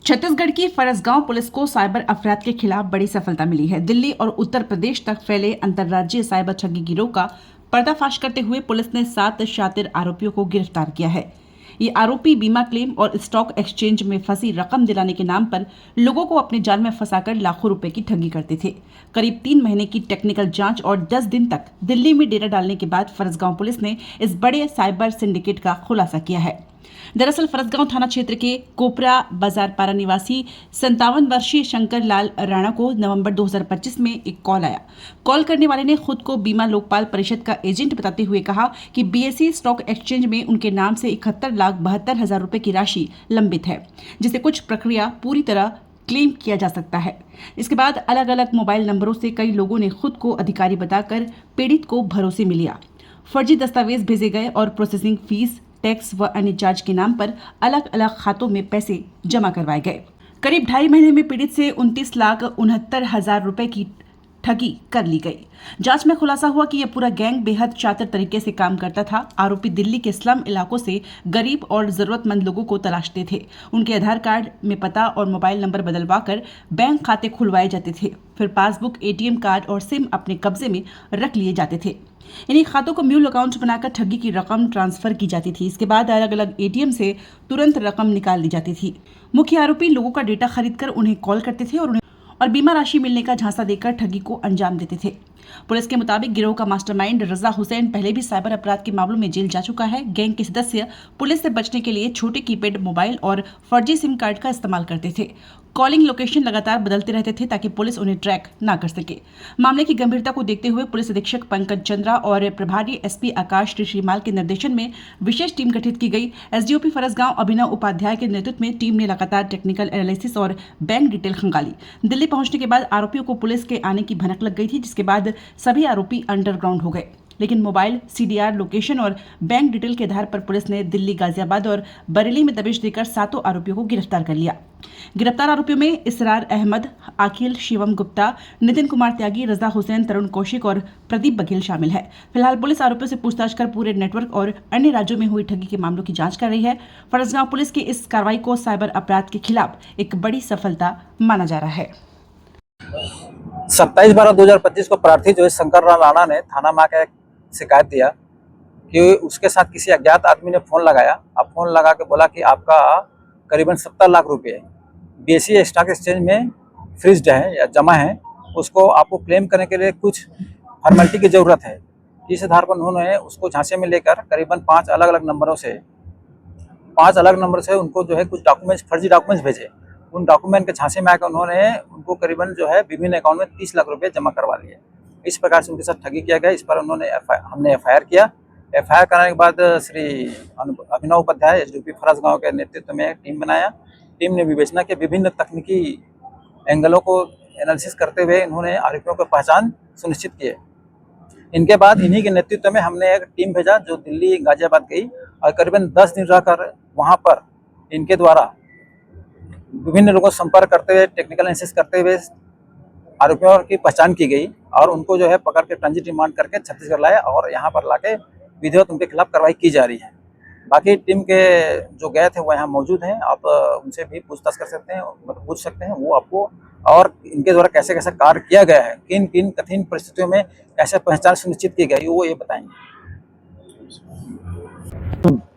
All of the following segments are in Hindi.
छत्तीसगढ़ की फरसगांव पुलिस को साइबर अपराध के खिलाफ बड़ी सफलता मिली है। दिल्ली और उत्तर प्रदेश तक फैले अंतर्राज्यीय साइबर ठगी गिरोह का पर्दाफाश करते हुए पुलिस ने 7 शातिर आरोपियों को गिरफ्तार किया है। ये आरोपी बीमा क्लेम और स्टॉक एक्सचेंज में फंसी रकम दिलाने के नाम पर लोगों को अपने जाल में फंसाकर लाखों रुपए की ठगी करते थे। करीब 3 महीने की टेक्निकल जांच और 10 दिन तक दिल्ली में डेरा डालने के बाद फरसगांव पुलिस ने इस बड़े साइबर सिंडिकेट का खुलासा किया है। दरअसल फरसगांव थाना क्षेत्र के कोपरा बाजार पारा निवासी 57 वर्षीय शंकर लाल राणा को नवंबर 2025 में एक कॉल आया। कॉल करने वाले ने खुद को बीमा लोकपाल परिषद का एजेंट बताते हुए कहा कि बीएसई स्टॉक एक्सचेंज में उनके नाम से 71,72,000 रुपए की राशि लंबित है, जिसे कुछ प्रक्रिया पूरी तरह क्लेम किया जा सकता है। इसके बाद अलग अलग मोबाइल नंबरों से कई लोगों ने खुद को अधिकारी बताकर पीड़ित को भरोसे में लिया। फर्जी दस्तावेज भेजे गए और प्रोसेसिंग फीस, टैक्स व अन्य चार्ज के नाम पर अलग अलग खातों में पैसे जमा करवाए गए। करीब 2.5 महीने में पीड़ित से 29,69,000 रुपए की ठगी कर ली गई। जांच में खुलासा हुआ कि यह पूरा गैंग बेहद शातिर तरीके से काम करता था। आरोपी दिल्ली के स्लम इलाकों से गरीब और जरूरतमंद लोगों को तलाशते थे। उनके आधार कार्ड में पता और मोबाइल नंबर बदलवाकर बैंक खाते खुलवाए जाते थे। फिर पासबुक, एटीएम कार्ड और सिम अपने कब्जे में रख लिए जाते थे। इन्हीं खातों को म्यूल अकाउंट बनाकर ठगी की रकम ट्रांसफर की जाती थी। इसके बाद अलग अलग एटीएम से तुरंत रकम निकाल ली जाती थी। मुख्य आरोपी लोगों का डेटा खरीदकर उन्हें कॉल करते थे और बीमा राशि मिलने का झांसा देकर ठगी को अंजाम देते थे। पुलिस के मुताबिक गिरोह का मास्टरमाइंड रजा हुसैन पहले भी साइबर अपराध के मामलों में जेल जा चुका है। गैंग के सदस्य पुलिस से बचने के लिए छोटे कीपैड मोबाइल और फर्जी सिम कार्ड का इस्तेमाल करते थे। कॉलिंग लोकेशन लगातार बदलते रहते थे ताकि पुलिस उन्हें ट्रैक ना कर सके। मामले की गंभीरता को देखते हुए पुलिस अधीक्षक पंकज चंद्रा और प्रभारी एसपी आकाश श्रीमाल के निर्देशन में विशेष टीम गठित की गई। एसडीओपी फरसगांव अभिनव उपाध्याय के नेतृत्व में टीम ने लगातार टेक्निकल एनालिसिस और बैंक डिटेल खंगाली। दिल्ली पहुंचने के बाद आरोपियों को पुलिस के आने की भनक लग गई थी, जिसके बाद सभी आरोपी अंडरग्राउंड हो गए। लेकिन मोबाइल, सीडीआर, लोकेशन और बैंक डिटेल के आधार पर पुलिस ने दिल्ली, गाजियाबाद और बरेली में दबिश देकर 7 आरोपियों को गिरफ्तार कर लिया। गिरफ्तार आरोपियों में इसरार अहमद, अखिल, शिवम गुप्ता, नितिन कुमार त्यागी, रजा हुसैन, तरुण कौशिक और प्रदीप बघेल शामिल है। फिलहाल पुलिस आरोपियों से पूछताछ कर पूरे नेटवर्क और अन्य राज्यों में हुई ठगी के मामलों की जांच कर रही है। फरसगांव पुलिस की इस कार्रवाई को साइबर अपराध के खिलाफ एक बड़ी सफलता माना जा रहा है। 27/12/2025 को प्रार्थी जो है शंकर लाल राणा ने थाना में आकर शिकायत दिया कि उसके साथ किसी अज्ञात आदमी ने फ़ोन लगाया। अब फ़ोन लगा के बोला कि आपका करीबन 70 लाख रुपए बीएसई स्टॉक एक्सचेंज में फ्रीज्ड है या जमा है, उसको आपको क्लेम करने के लिए कुछ फॉर्मेलिटी की ज़रूरत है। इस आधार पर उन्होंने उसको झांसे में लेकर करीबन 5 अलग अलग नंबरों से उनको जो है कुछ डॉक्यूमेंट्स, फर्जी डॉक्यूमेंट्स भेजे। उन डॉक्यूमेंट के झांसे में आकर उन्होंने उनको करीबन जो है विभिन्न अकाउंट में 30 लाख रुपए जमा करवा लिए। इस प्रकार से उनके साथ ठगी किया गया। इस पर हमने एफआईआर किया। एफआईआर कराने के बाद श्री अभिनव उपाध्याय एसडीओपी फरसगांव के नेतृत्व में टीम बनाया। टीम ने विवेचना के विभिन्न तकनीकी एंगलों को एनालिसिस करते हुए इन्होंने आरोपियों की पहचान सुनिश्चित की है। इनके बाद इन्हीं के नेतृत्व में हमने एक टीम भेजा जो दिल्ली, गाजियाबाद गई और करीबन 10 दिन रहकर वहाँ पर इनके द्वारा विभिन्न लोगों से संपर्क करते हुए, टेक्निकल एनालिसिस करते हुए आरोपियों की पहचान की गई और उनको जो है पकड़ के ट्रांजिट रिमांड करके छत्तीसगढ़ लाया और यहाँ पर लाके विधिवत उनके खिलाफ कार्रवाई की जा रही है। बाकी टीम के जो गए थे वो यहाँ मौजूद हैं। आप उनसे भी पूछताछ कर सकते हैं, मतलब पूछ सकते हैं वो आपको, और इनके द्वारा कैसे कैसे कार्य किया गया है, किन किन कठिन परिस्थितियों में कैसे पहचान सुनिश्चित की गई, वो ये बताएंगे।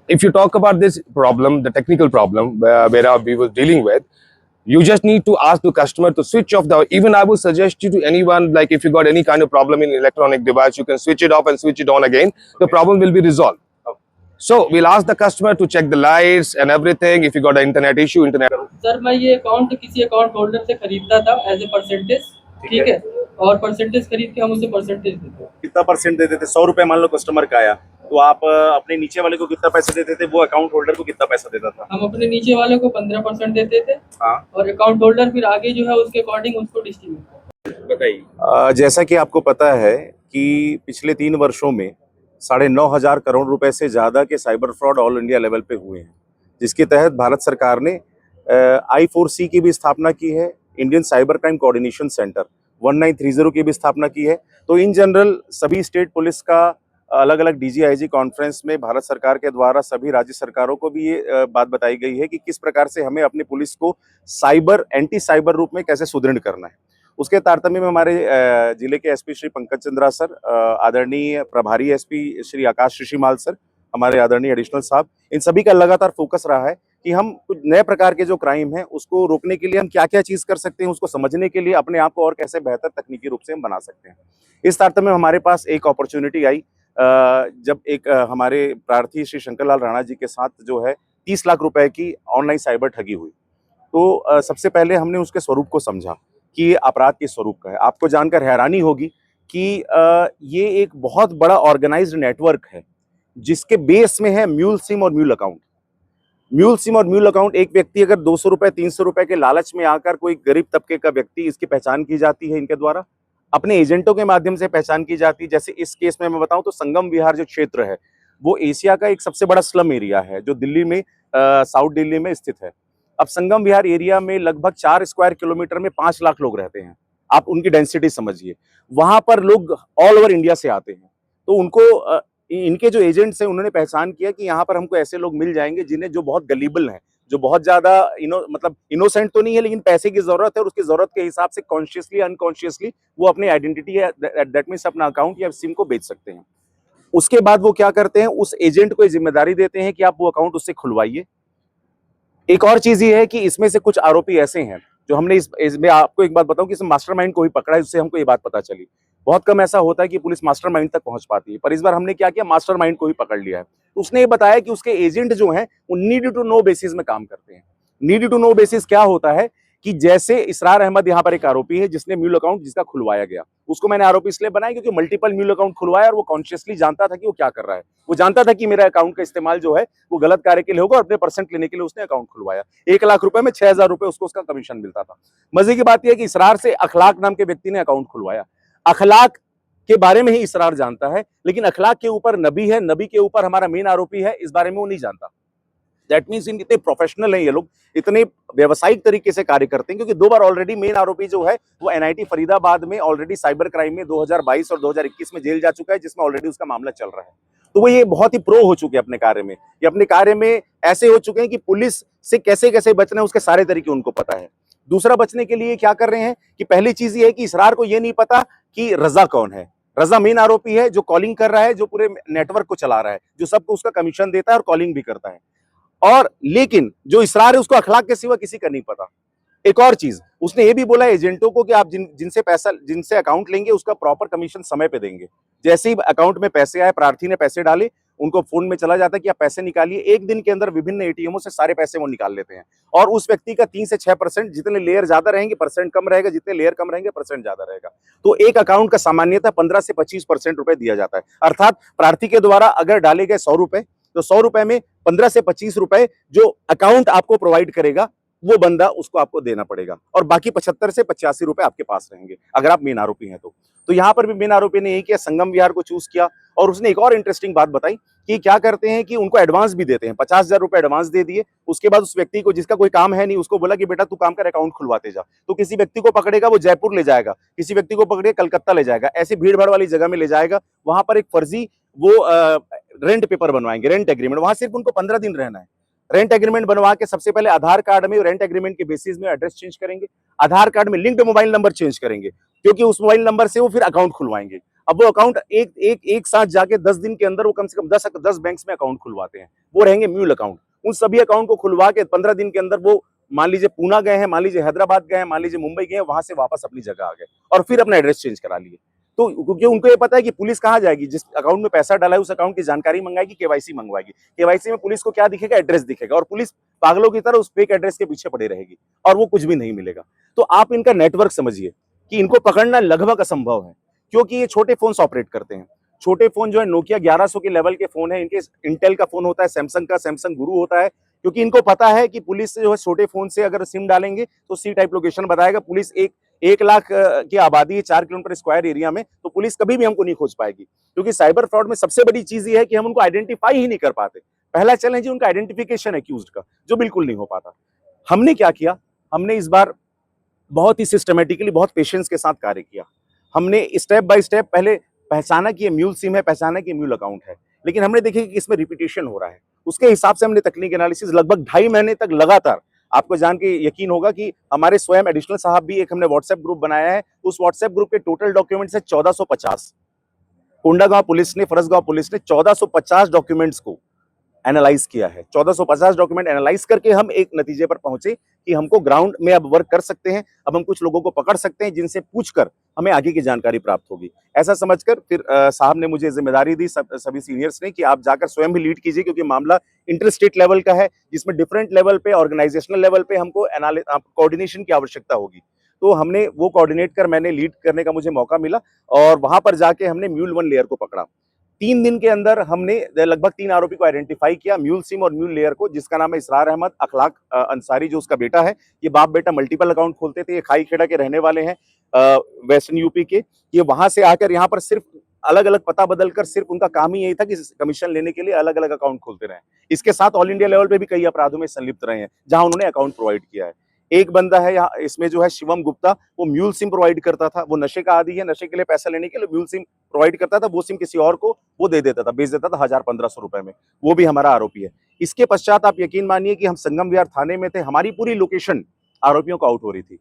If you talk about this problem, the technical problem where we were dealing with, you just need to ask the customer to switch off the, even I would suggest you to anyone, like if you got any kind of problem in electronic device, you can switch it off and switch it on again. The problem will be resolved. So we'll ask the customer to check the lights and everything. If you got an internet issue, internet. Sir मैं ये अकाउंट किसी अकाउंट होल्डर से खरीदता था एज ए परसेंटेज, ठीक है, और परसेंटेज खरीद के हम उसे परसेंटेज देते। कितना परसेंट देते थे? 100 रुपए मान लो कस्टमर का आया तो आप अपने नीचे वाले को कितना पैसा देते थे? वो अकाउंट होल्डर को कितना पैसा देता था? हम अपने नीचे वाले को 15% देते थे। हाँ। और अकाउंट होल्डर फिर आगे जो है उसके अकॉर्डिंग उसको डिस्ट्रीब्यूट। बताइए। जैसा कि आपको पता है कि पिछले 3 वर्षों में 9,500 करोड़ रुपए से ज्यादा के cyber fraud all India level पे हुए हैं, जिसके तहत भारत सरकार ने I4C की भी स्थापना की है, Indian cyber crime coordination centre 1930 की भी स्थापना की है। तो इन जनरल सभी स्टेट पुलिस का अलग अलग DGIG कॉन्फ्रेंस में भारत सरकार के द्वारा सभी राज्य सरकारों को भी ये बात बताई गई है कि किस प्रकार से हमें अपनी पुलिस को एंटी साइबर रूप में कैसे सुदृढ़ करना है। उसके तारतम्य में हमारे जिले के SP श्री पंकज चंद्रा सर, आदरणीय प्रभारी SP श्री आकाश ऋषिमाल सर, हमारे आदरणीय एडिशनल साहब, इन सभी का लगातार फोकस रहा है कि हम कुछ नए प्रकार के जो क्राइम है उसको रोकने के लिए हम क्या क्या चीज कर सकते हैं, उसको समझने के लिए अपने आप को और कैसे बेहतर तकनीकी रूप से हम बना सकते हैं। इस तारतम्य में हमारे पास एक अपॉर्चुनिटी आई जब एक हमारे प्रार्थी श्री शंकरलाल राणा जी के साथ जो है 30 लाख रुपए की ऑनलाइन साइबर ठगी हुई। तो सबसे पहले हमने उसके स्वरूप को समझा कि ये अपराध किस स्वरूप का है। आपको जानकर हैरानी होगी कि ये एक बहुत बड़ा ऑर्गेनाइज्ड नेटवर्क है जिसके बेस में है म्यूल सिम और म्यूल अकाउंट। म्यूल सिम और म्यूल अकाउंट, एक व्यक्ति अगर 200 रुपए 300 रुपए के लालच में आकर, कोई गरीब तबके का व्यक्ति, इसकी पहचान की जाती है इनके द्वारा, अपने एजेंटों के माध्यम से पहचान की जाती है। जैसे इस केस में मैं बताऊं तो संगम विहार जो क्षेत्र है वो एशिया का एक सबसे बड़ा स्लम एरिया है जो दिल्ली में साउथ दिल्ली में स्थित है। अब संगम विहार एरिया में लगभग 4 स्क्वायर किलोमीटर में 5 लाख लोग रहते हैं। आप उनकी डेंसिटी समझिए। वहां पर लोग ऑल ओवर इंडिया से आते हैं। तो उनको इनके जो एजेंट्स हैं उन्होंने पहचान किया कि यहाँ पर हमको ऐसे लोग मिल जाएंगे जिन्हें जो बहुत गलीबल हैं, जो बहुत ज्यादा मतलब इनोसेंट तो नहीं है लेकिन पैसे की जरूरत है और उसकी जरूरत के हिसाब से कॉन्शियसली अनकॉन्शियसली वो अपनी आइडेंटिटी या दैट मींस अपना अकाउंट या सिम को बेच सकते हैं। उसके बाद वो क्या करते हैं, उस एजेंट को जिम्मेदारी देते हैं कि आप वो अकाउंट उससे खुलवाइए। एक और चीज ये है कि इसमें से कुछ आरोपी ऐसे हैं जो हमने इसमें आपको एक बात बताऊं कि इसमें मास्टरमाइंड को ही पकड़ा है, उससे हमको ये बात पता चली। बहुत कम ऐसा होता है कि पुलिस मास्टरमाइंड तक पहुंच पाती है, पर इस बार हमने क्या किया, मास्टरमाइंड को ही पकड़ लिया है। उसने ये बताया कि उसके एजेंट जो हैं वो नीड टू नो बेसिस में काम करते हैं। नीड टू नो बेसिस क्या होता है कि जैसे इसरार अहमद यहाँ पर एक आरोपी है जिसने म्यूल अकाउंट जिसका खुलवाया गया, उसको मैंने आरोपी इसलिए बनाया क्योंकि मल्टीपल म्यूल अकाउंट खुलवाया और वो कॉन्शियसली जानता था कि वो क्या कर रहा है। वो जानता था कि मेरा अकाउंट का इस्तेमाल जो है वो गलत कार्य के लिए होगा और अपने परसेंट लेने के लिए उसने अकाउंट खुलवाया। 1 लाख रुपए में 6,000 रुपए उसको उसका कमीशन मिलता था। मजे की बात यह है कि इसरार से अखलाक नाम के व्यक्ति ने अकाउंट खुलवाया। अखलाक के बारे में ही इसरार जानता है, लेकिन अखलाक के ऊपर नबी है, नबी के ऊपर हमारा मेन आरोपी है, इस बारे में वो नहीं जानता। दैट मीन्स इतने प्रोफेशनल हैं ये लोग, इतने व्यवसायिक तरीके से कार्य करते हैं, क्योंकि 2 बार ऑलरेडी मेन आरोपी जो है वो NIT फरीदाबाद में ऑलरेडी साइबर क्राइम में 2022 और 2021 में जेल जा चुका है, जिसमें ऑलरेडी उसका मामला चल रहा है। तो वो ये बहुत ही प्रो हो चुके हैं अपने कार्य में। ये अपने कार्य में ऐसे हो चुके हैं कि पुलिस से कैसे कैसे बचना है उसके सारे तरीके उनको पता है। दूसरा, बचने के लिए क्या कर रहे हैं कि पहली चीज ये है कि इसरार को ये नहीं पता कि रजा कौन है। रजा मेन आरोपी है जो कॉलिंग कर रहा है, जो पूरे नेटवर्क को चला रहा है, जो सबको उसका कमीशन देता है और कॉलिंग भी करता है। और लेकिन जो इसरार है उसको अखलाक के सिवा किसी का नहीं पता। एक और चीज उसने ये भी बोला एजेंटों को कि आप जिनसे अकाउंट लेंगे उसका प्रॉपर कमीशन समय पे देंगे। जैसे ही अकाउंट में पैसे आए, प्रार्थी ने पैसे डाले, उनको फोन में चला जाता है कि आप पैसे निकालिए। 1 दिन के अंदर विभिन्न ATMों से सारे पैसे वो निकाल लेते हैं और उस व्यक्ति का 3 से 6%, जितने लेयर ज्यादा रहेंगे परसेंट कम रहेगा, जितने लेयर कम रहेंगे परसेंट ज्यादा रहेगा। तो एक अकाउंट का सामान्यतः 15 से 25% रुपए दिया जाता है। अर्थात प्रार्थी के द्वारा अगर डाले गए 100 रुपए तो 100 रुपए में 15 से 25 रुपए जो अकाउंट आपको प्रोवाइड करेगा वो बंदा उसको आपको देना पड़ेगा और बाकी 75 से 85 रुपए आपके पास रहेंगे अगर आप मेन आरोपी हैं तो यहाँ पर भी मेन आरोपी ने यही किया, संगम विहार को चूज किया। और उसने एक और इंटरेस्टिंग बात बताई कि क्या करते हैं कि उनको एडवांस भी देते हैं। 50,000 रुपए एडवांस दे दिए। उसके बाद उस व्यक्ति को जिसका कोई काम है नहीं उसको बोला कि बेटा तू काम कर, अकाउंट खुलवाते जा। तो किसी व्यक्ति को पकड़ेगा वो जयपुर ले जाएगा, किसी व्यक्ति को पकड़े कलकत्ता ले जाएगा, ऐसी भीड़ भाड़ वाली जगह में ले जाएगा। वहां पर एक फर्जी वो रेंट पेपर बनवाएंगे, रेंट एग्रीमेंट। वहां सिर्फ उनको 15 दिन रहना है। रेंट एग्रीमेंट बनवा के सबसे पहले आधार कार्ड में रेंट एग्रीमेंट के बेसिस में एड्रेस चेंज करेंगे, आधार कार्ड में लिंक्ड मोबाइल नंबर चेंज करेंगे, क्योंकि उस मोबाइल नंबर से वो फिर अकाउंट खुलवाएंगे। अब वो अकाउंट एक साथ जाके 10 दिन के अंदर वो कम से कम 10 बैंक्स में अकाउंट खुलवाते हैं। वो रहेंगे म्यूल अकाउंट। उन सभी अकाउंट को खुलवा के 15 दिन के अंदर वो मान लीजिए पूना गए हैं, मान लीजिए हैदराबाद गए हैं, मान लीजिए मुंबई गए हैं, वहां से वापस अपनी जगह आ गए और फिर अपना एड्रेस चेंज करा लिए। तो क्योंकि उनको ये पता है कि पुलिस कहाँ जाएगी, जिस अकाउंट में पैसा डाला है उस अकाउंट की जानकारी मंगाएगी, KYC मंगवाएगी। KYC में पुलिस को क्या दिखेगा, एड्रेस दिखेगा और पुलिस पागलों की तरह उस फेक एड्रेस के पीछे पड़ी रहेगी और वो कुछ भी नहीं मिलेगा। तो आप इनका नेटवर्क समझिए कि इनको पकड़ना लगभग असंभव है, क्योंकि ये छोटे फोन ऑपरेट करते हैं। छोटे फोन जो है नोकिया 1100 के लेवल के फोन है, इनके इंटेल का फोन होता है, सैमसंग का सैमसंग गुरु होता है, क्योंकि इनको पता है कि पुलिस जो है छोटे फोन से अगर सिम डालेंगे तो C टाइप लोकेशन बताएगा। पुलिस 1 लाख की आबादी है 4 किलोमीटर स्क्वायर एरिया में, तो पुलिस कभी भी हमको नहीं खोज पाएगी, क्योंकि साइबर फ्रॉड में सबसे बड़ी चीज ये है कि हम उनको आइडेंटिफाई ही नहीं कर पाते। पहला चैलेंज उनका आइडेंटिफिकेशन एक्यूज्ड का, जो बिल्कुल नहीं हो पाता। हमने क्या किया, हमने इस बार बहुत ही सिस्टमेटिकली, बहुत पेशेंस के साथ कार्य किया। हमने स्टेप बाय स्टेप पहचाना कि ये म्यूल सिम है, पहचाना कि म्यूल अकाउंट है, लेकिन हमने देखा कि इसमें रिपीटेशन हो रहा है। उसके हिसाब से हमने तकनीक एनालिसिस लगभग 2.5 महीने तक लगातार, आपको जान के यकीन होगा कि हमारे स्वयं एडिशनल साहब भी एक हमने व्हाट्सएप ग्रुप बनाया है, उस व्हाट्सएप ग्रुप के टोटल डॉक्यूमेंट्स है 1450। कोंडागांव पुलिस ने, फरसगांव पुलिस ने 1450 डॉक्यूमेंट्स को एनालाइज किया है। 1450 डॉक्यूमेंट एनालाइज करके हम एक नतीजे पर पहुंचे कि हमको ग्राउंड में अब वर्क कर सकते हैं, अब हम कुछ लोगों को पकड़ सकते हैं जिनसे पूछकर हमें आगे की जानकारी प्राप्त होगी। ऐसा समझकर फिर साहब ने मुझे जिम्मेदारी दी, सभी सीनियर्स ने, कि आप जाकर स्वयं भी लीड कीजिए, क्योंकि मामला इंटर स्टेट लेवल का है, जिसमें डिफरेंट लेवल पे, ऑर्गेनाइजेशनल लेवल पे हमको कोऑर्डिनेशन की आवश्यकता होगी। तो हमने वो कोऑर्डिनेट कर, मैंने लीड करने का मुझे मौका मिला और वहां पर जाके हमने म्यूल 1 लेयर को पकड़ा। 3 दिन के अंदर हमने लगभग 3 आरोपी को आइडेंटिफाई किया, म्यूल सिम और म्यूल लेयर को, जिसका नाम है इसरार अहमद, अखलाक अंसारी जो उसका बेटा है। ये बाप बेटा मल्टीपल अकाउंट खोलते थे, ये खाई खेड़ा के रहने वाले हैं, वेस्टर्न यूपी के। ये वहां से आकर यहाँ पर सिर्फ अलग अलग पता बदलकर, सिर्फ उनका काम ही यही था कि कमीशन लेने के लिए अलग अलग अकाउंट खोलते रहे। इसके साथ ऑल इंडिया लेवल पे भी कई अपराधों में संलिप्त रहे हैं, जहां उन्होंने अकाउंट प्रोवाइड किया है। एक बंदा है यहाँ इसमें जो है शिवम गुप्ता, वो म्यूल सिम प्रोवाइड करता था, वो नशे का आदी है, नशे के लिए पैसा लेने के लिए म्यूल सिम प्रोवाइड करता था, वो सिम किसी और को वो दे देता था, बेच देता था 1000-1500 रुपए में, वो भी हमारा आरोपी है। इसके पश्चात आप यकीन मानिए कि हम संगम विहार थाने में थे, हमारी पूरी लोकेशन आरोपियों को आउट हो रही थी।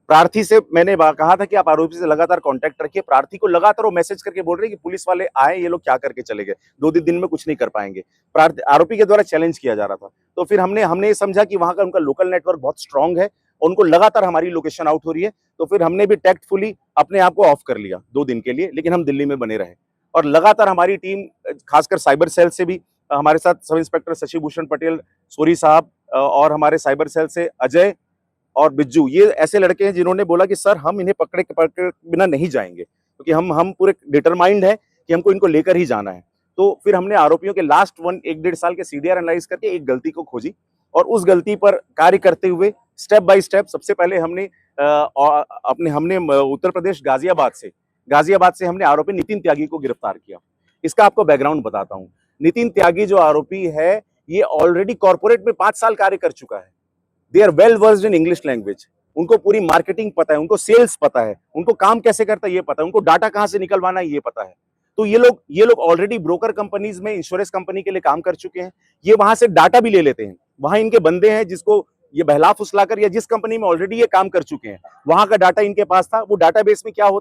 प्रार्थी से मैंने कहा था कि आप आरोपी से लगातार कांटेक्ट रखिए, प्रार्थी को लगातार वो मैसेज करके बोल रहे कि पुलिस वाले आए, ये लोग क्या करके चले गए, 2 दिन में कुछ नहीं कर पाएंगे। आरोपी के द्वारा चैलेंज किया जा रहा था। तो फिर हमने ये समझा कि वहां का उनका लोकल नेटवर्क बहुत स्ट्रांग है, उनको लगातार हमारी लोकेशन आउट हो रही है, तो फिर हमने भी टैक्टफुली अपने आप को ऑफ कर लिया 2 दिन के लिए, लेकिन हम दिल्ली में बने रहे और लगातार हमारी टीम, खासकर साइबर सेल से भी हमारे साथ सब इंस्पेक्टर शशि भूषण पटेल सोरी साहब और हमारे साइबर सेल से अजय और बिज्जू, ये ऐसे लड़के हैं जिन्होंने बोला कि सर हम इन्हें पकड़े बिना नहीं जाएंगे, क्योंकि हम पूरे डिटरमाइंड है कि हमको इनको लेकर ही जाना है। तो फिर हमने आरोपियों के लास्ट 1-1.5 साल के सीडीआर एनालाइज करके एक गलती को खोजी और उस गलती पर कार्य करते हुए स्टेप बाय स्टेप सबसे पहले हमने उत्तर प्रदेश गाजियाबाद से हमने आरोपी नितिन त्यागी को गिरफ्तार किया। इसका आपको बैकग्राउंड बताता हूं। नितिन त्यागी जो आरोपी है, ये ऑलरेडी कॉर्पोरेट में 5 साल कार्य कर चुका है। They are well versed in English language, उनको पूरी मार्केटिंग पता है, उनको सेल्स पता है, उनको काम कैसे करता है ये पता है, उनको डाटा कहां से निकलवाना है ये पता है। तो ये लोग ऑलरेडी ब्रोकर कंपनीज में, इंश्योरेंस कंपनी के लिए काम कर चुके हैं, ये वहां से डाटा भी ले लेते हैं। वहां इनके बंदे हैं जिसको ये बहला फुसलाकर, या जिस कंपनी में ऑलरेडी ये काम कर चुके हैं, वहां का डाटा इनके पास था। वो डाटाबेस में क्या होता